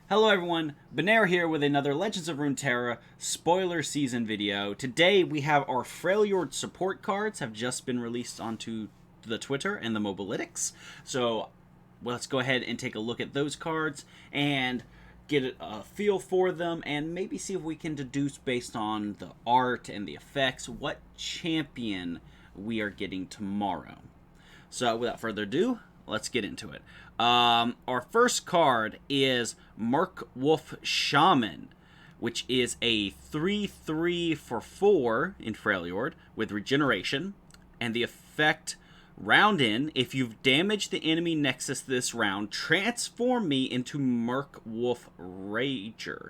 Hello everyone, Benair here with another Legends of Runeterra spoiler season video. Today we have our Freljord support cards have just been released onto the Twitter and the Mobalytics. So let's go ahead and take a look at those cards and get a feel for them and maybe see if we can deduce based on the art and the effects what champion we are getting tomorrow. So without further ado, let's get into it. Our first card is Mammoth Shaman, which is a 3/3 for 4 in Freljord with regeneration, and the effect round in, if you've damaged the enemy nexus this round, transform me into Mammoth Rager.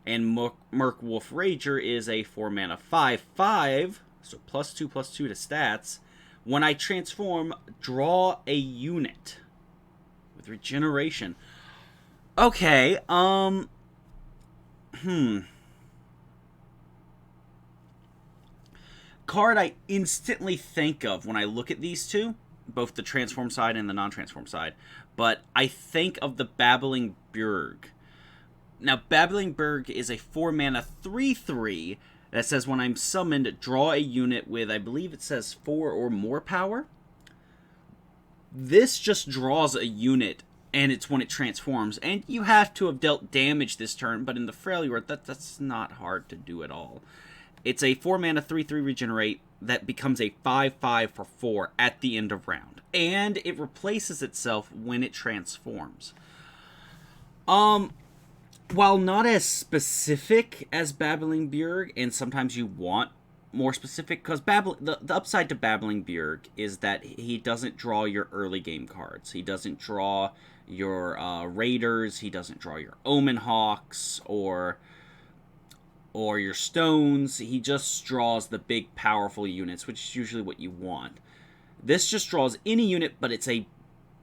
And Mammoth Rager is a 4 mana 5/5, so +2/+2 to stats. When I transform, draw a unit with regeneration. Okay, Card I instantly think of when I look at these two, both the transform side and the non-transform side, but I think of the Babbling Bjerg. Now, Babbling Bjerg is a 4 mana 3/3 that says when I'm summoned, draw a unit with, I believe it says 4 or more power. This just draws a unit, and it's when it transforms. And you have to have dealt damage this turn, but in the Freljord, that's not hard to do at all. It's a 4 mana 3/3 regenerate that becomes a 5/5 for 4 at the end of round. And it replaces itself when it transforms. While not as specific as Babbling Bjerg, and sometimes you want more specific, because the upside to Babbling Bjerg is that he doesn't draw your early game cards. He doesn't draw your Raiders, he doesn't draw your Omen Hawks, or your Stones. He just draws the big powerful units, which is usually what you want. This just draws any unit, but it's a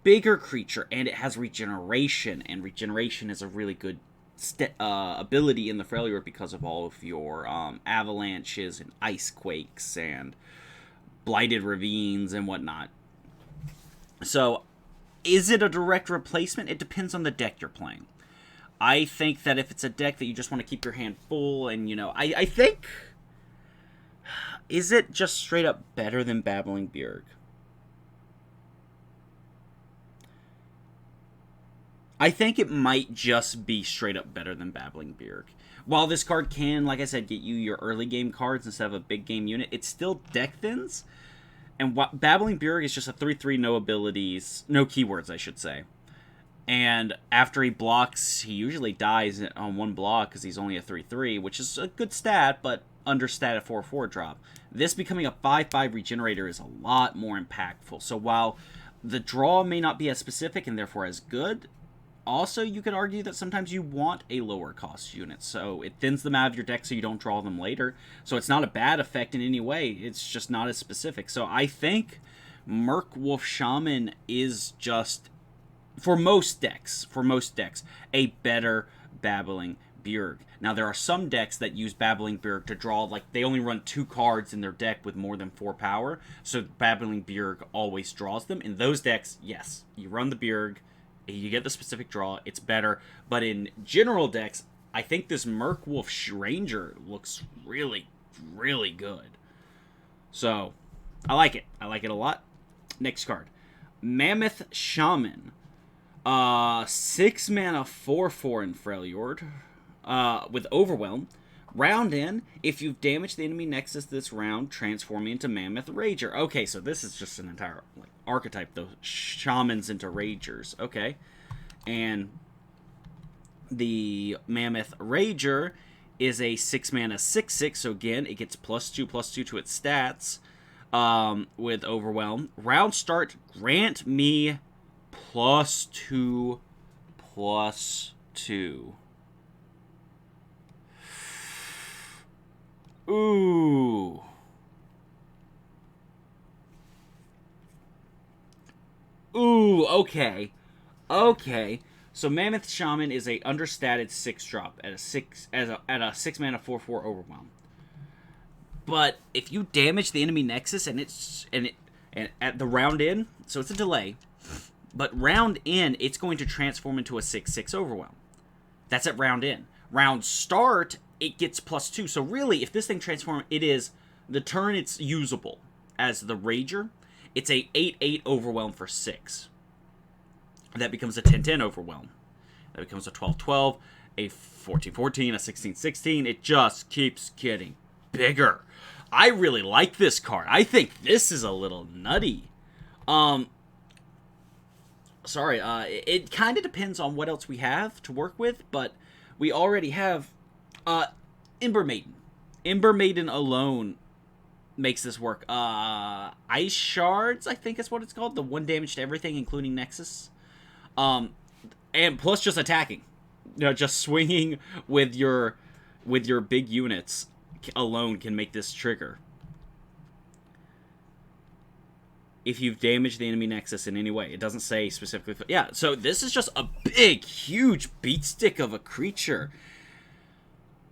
bigger creature, and it has regeneration, and regeneration is a really good ability in the Freljord because of all of your avalanches and ice quakes and blighted ravines and whatnot. So, is it a direct replacement? It depends on the deck you're playing. I think that if it's a deck that you just want to keep your hand full, and I think, is it just straight up better than Babbling Bjerg? I think it might just be straight up better than Babbling Bjerg. While this card can, like I said, get you your early game cards instead of a big game unit, it's still deck thins. And Babbling Bjerg is just a 3/3, no abilities, no keywords, I should say. And after he blocks, he usually dies on one block because he's only a 3/3, which is a good stat, but understat at 4/4 drop. This becoming a 5/5 regenerator is a lot more impactful. So while the draw may not be as specific and therefore as good, also, you could argue that sometimes you want a lower cost unit, so it thins them out of your deck so you don't draw them later. So it's not a bad effect in any way, it's just not as specific. So I think Mammoth Shaman is just, for most decks, a better Babbling Bjerg. Now, there are some decks that use Babbling Bjerg to draw, like, they only run 2 cards in their deck with more than 4 power, so Babbling Bjerg always draws them. In those decks, yes, you run the Bjerg, you get the specific draw, it's better. But in general decks, I think this Mammoth Ranger looks really, really good. So, I like it. I like it a lot. Next card. Mammoth Shaman. 6 mana 4/4 in Freljord. With Overwhelm. Round in, if you've damaged the enemy nexus this round, transform me into Mammoth Rager. Okay, so this is just an entire archetype, though. Shamans into Ragers. Okay. And the Mammoth Rager is a 6 mana 6/6, so again, it gets +2/+2 to its stats with Overwhelm. Round start, grant me +2/+2. Ooh. Ooh, okay. Okay. So Mammoth Shaman is a understated 6-drop at a 6 mana 4/4 Overwhelm. But if you damage the enemy nexus and at the round in, so it's a delay, but round in it's going to transform into a 6/6 Overwhelm. That's at round in. Round start, it gets +2. So really, if this thing transforms, it is the turn it's usable as the Rager. It's a 8/8 overwhelm for 6. That becomes a 10/10 overwhelm. That becomes a 12/12, a 14/14, a 16/16. It just keeps getting bigger. I really like this card. I think this is a little nutty. Sorry, it kind of depends on what else we have to work with, but we already have Ember Maiden. Ember Maiden alone makes this work. Ice Shards, I think is what it's called. The 1 damage to everything, including Nexus. And plus just attacking. You know, just swinging with your big units alone can make this trigger. If you've damaged the enemy Nexus in any way. It doesn't say specifically. Yeah, so this is just a big, huge beatstick of a creature.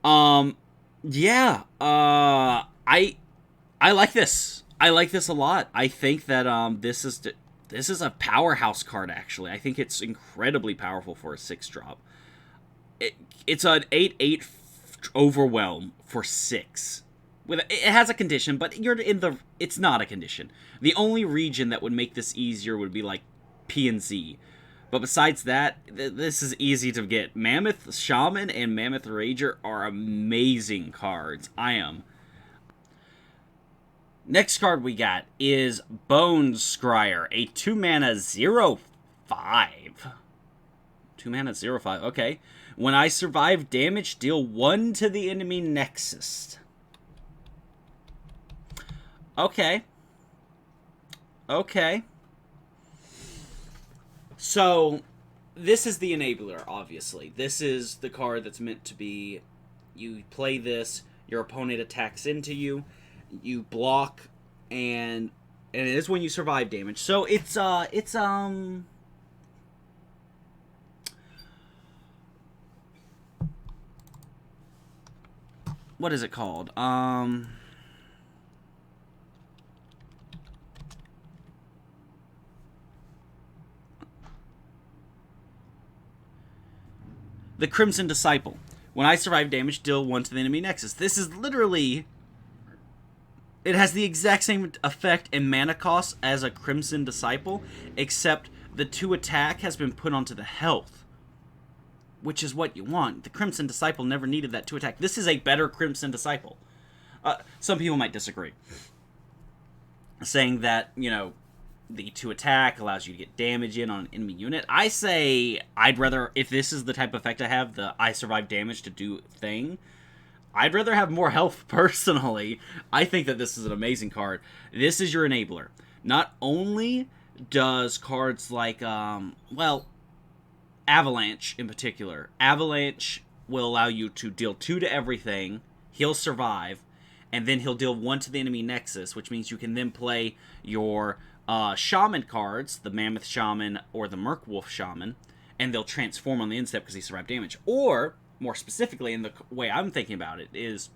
Yeah. I like this. I like this a lot. I think that this is a powerhouse card, actually. I think it's incredibly powerful for a 6-drop. It's an 8/8 overwhelm for 6. It has a condition, but it's not a condition. The only region that would make this easier would be like P and Z. But besides that, this is easy to get. Mammoth Shaman and Mammoth Rager are amazing cards. Next card we got is Bone Scryer, a 2-mana 0/5. 2-mana 0/5, okay. When I survive damage, deal 1 to the enemy Nexus. Okay. Okay. So, this is the enabler, obviously. This is the card that's meant to be, you play this, your opponent attacks into you, you block, and it is when you survive damage. So, what is it called? The Crimson Disciple. When I survive damage, deal 1 to the enemy Nexus. This is literally... It has the exact same effect and mana cost as a Crimson Disciple, except the 2 attack has been put onto the health, which is what you want. The Crimson Disciple never needed that 2 attack. This is a better Crimson Disciple. Some people might disagree, saying that, you know, the 2 attack allows you to get damage in on an enemy unit. I say I'd rather, if this is the type of effect I have, the I survive damage to do thing, I'd rather have more health personally. I think that this is an amazing card. This is your enabler. Not only does cards like, well, Avalanche in particular. Avalanche will allow you to deal 2 to everything, he'll survive, and then he'll deal 1 to the enemy Nexus, which means you can then play your Shaman cards, the Mammoth Shaman or the Merkwolf Shaman, and they'll transform on the instep because he survived damage. Or, more specifically, in the way I'm thinking about it, is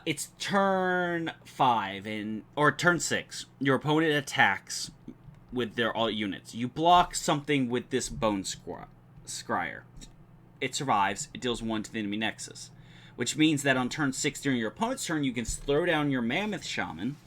it's turn 5, or turn 6. Your opponent attacks with their all units. You block something with this Bone Scryer. It survives, it deals 1 to the enemy Nexus. Which means that on turn 6 during your opponent's turn, you can throw down your Mammoth Shaman.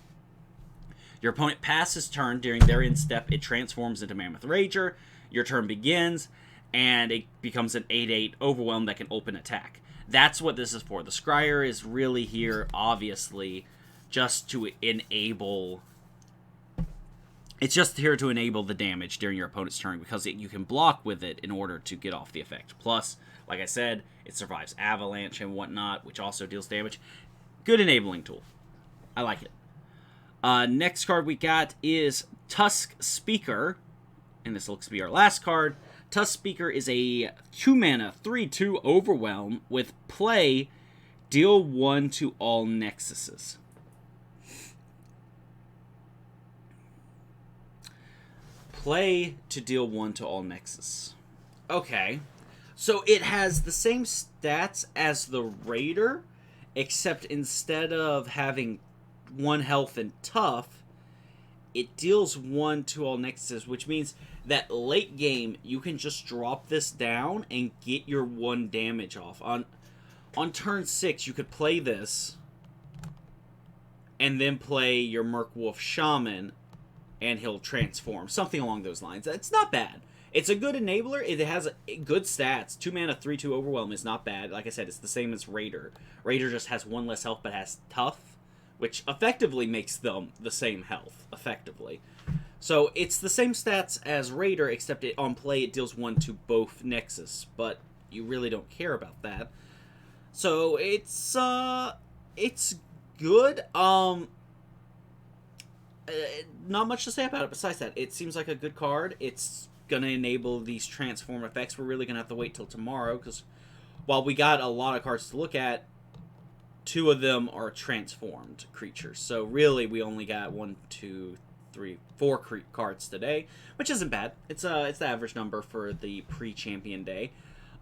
Your opponent passes turn during their instep, it transforms into Mammoth Rager. Your turn begins, and it becomes an 8/8 overwhelm that can open attack. That's what this is for. The Scryer is really here, obviously, just to enable... It's just here to enable the damage during your opponent's turn, because you can block with it in order to get off the effect. Plus, like I said, it survives Avalanche and whatnot, which also deals damage. Good enabling tool. I like it. Next card we got is Tusk Speaker, and this looks to be our last card. Tusk Speaker is a 2-mana 3/2 overwhelm with play, deal 1 to all Nexuses. Play to deal 1 to all Nexus. Okay, so it has the same stats as the Raider, except instead of having 1 health and tough, it deals 1 to all Nexuses, which means that late game, you can just drop this down and get your 1 damage off. On turn 6, you could play this, and then play your Merkwolf Shaman, and he'll transform. Something along those lines. It's not bad. It's a good enabler. It has good stats. 2 mana, 3/2 Overwhelm is not bad. Like I said, it's the same as Raider. Raider just has 1 less health, but has Tough, which effectively makes them the same health, effectively. So it's the same stats as Raider, except on play it deals 1 to both Nexus, but you really don't care about that. So it's good. Not much to say about it besides that. It seems like a good card. It's gonna enable these transform effects. We're really gonna have to wait till tomorrow, because while we got a lot of cards to look at, 2 of them are transformed creatures. So really, we only got 1, 2, 3, 4 cards today, which isn't bad. It's the average number for the pre-champion day.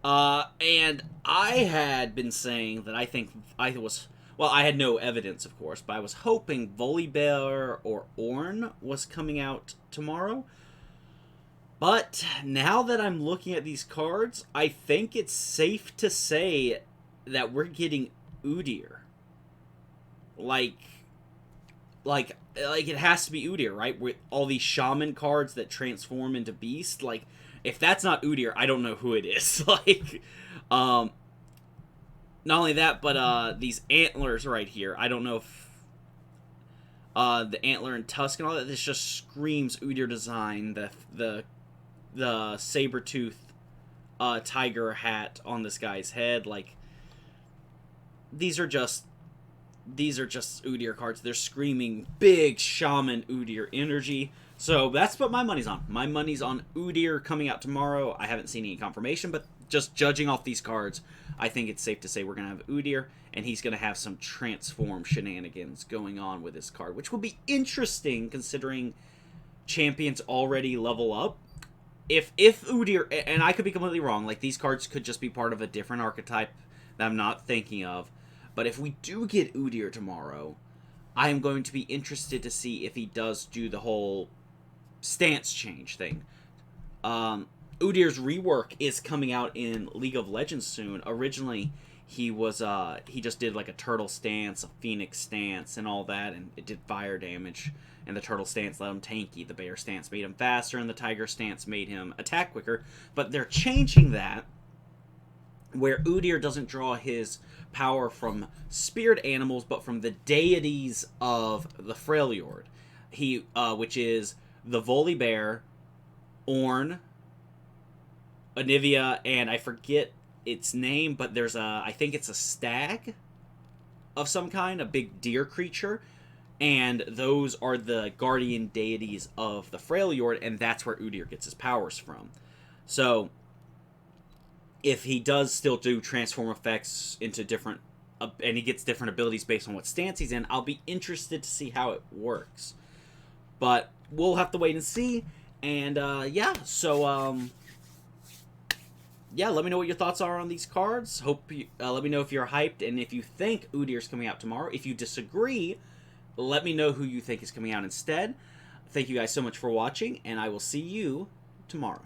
And I had been saying that I think I had no evidence, of course, but I was hoping Volibear or Ornn was coming out tomorrow. But now that I'm looking at these cards, I think it's safe to say that we're getting Udyr. Like it has to be Udyr, right? With all these shaman cards that transform into beast. Like, if that's not Udyr, I don't know who it is. Like, not only that, but these antlers right here. I don't know if the antler and tusk and all that. This just screams Udyr design. The saber-tooth tiger hat on this guy's head. Like, these are just Udyr cards. They're screaming big shaman Udyr energy. So that's what my money's on. My money's on Udyr coming out tomorrow. I haven't seen any confirmation, but just judging off these cards, I think it's safe to say we're going to have Udyr, and he's going to have some transform shenanigans going on with this card, which will be interesting considering champions already level up. If Udyr, and I could be completely wrong, like these cards could just be part of a different archetype that I'm not thinking of, but if we do get Udyr tomorrow, I am going to be interested to see if he does do the whole stance change thing. Udyr's rework is coming out in League of Legends soon. Originally, he just did like a turtle stance, a phoenix stance, and all that, and it did fire damage. And the turtle stance let him tanky. The bear stance made him faster, and the tiger stance made him attack quicker. But they're changing that, where Udyr doesn't draw his power from spirit animals, but from the deities of the Freljord. Which is the Volibear, Ornn, Anivia, and I forget its name, but I think it's a stag of some kind, a big deer creature, and those are the guardian deities of the Freljord, and that's where Udyr gets his powers from. So, if he does still do transform effects into different, and he gets different abilities based on what stance he's in, I'll be interested to see how it works. But we'll have to wait and see, and yeah, so yeah, let me know what your thoughts are on these cards. Let me know if you're hyped, and if you think Udyr's coming out tomorrow. If you disagree, let me know who you think is coming out instead. Thank you guys so much for watching, and I will see you tomorrow.